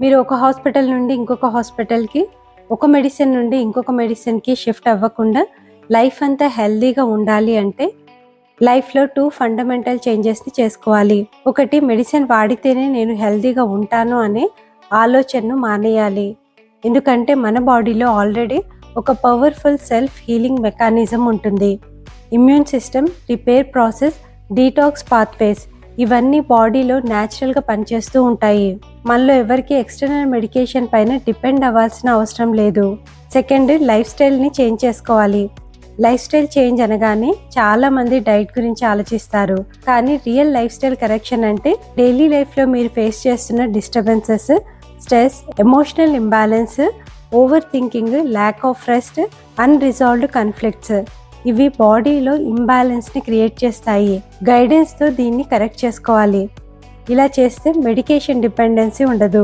మీరు ఒక హాస్పిటల్ నుండి ఇంకొక హాస్పిటల్కి, ఒక మెడిసిన్ నుండి ఇంకొక మెడిసిన్కి షిఫ్ట్ అవ్వకుండా లైఫ్ అంతా హెల్దీగా ఉండాలి అంటే లైఫ్లో 2 ఫండమెంటల్ చేంజెస్ని చేసుకోవాలి. ఒకటి, మెడిసిన్ వాడితేనే నేను హెల్దీగా ఉంటాను అనే ఆలోచనను మానేయాలి. ఎందుకంటే మన బాడీలో ఆల్రెడీ ఒక పవర్ఫుల్ సెల్ఫ్ హీలింగ్ మెకానిజం ఉంటుంది. Immune system, repair process, detox pathways ఇవన్నీ బాడీలో న్యాచురల్గా పనిచేస్తూ ఉంటాయి. మనలో ఎవరికి ఎక్స్టర్నల్ మెడికేషన్ పైన డిపెండ్ అవ్వాల్సిన అవసరం లేదు. సెకండ్, లైఫ్ స్టైల్ని చేంజ్ చేసుకోవాలి. లైఫ్ స్టైల్ చేంజ్ అనగానే చాలా మంది డైట్ గురించి ఆలోచిస్తారు. కానీ రియల్ లైఫ్ స్టైల్ కరెక్షన్ అంటే డైలీ లైఫ్లో మీరు ఫేస్ చేస్తున్న disturbances, stress, emotional imbalance, over thinking, lack of rest, unresolved conflicts ఇవి బాడీలో ఇంబ్యాలెన్స్ని క్రియేట్ చేస్తాయి. గైడెన్స్తో దీన్ని కరెక్ట్ చేసుకోవాలి. ఇలా చేస్తే మెడికేషన్ డిపెండెన్సీ ఉండదు.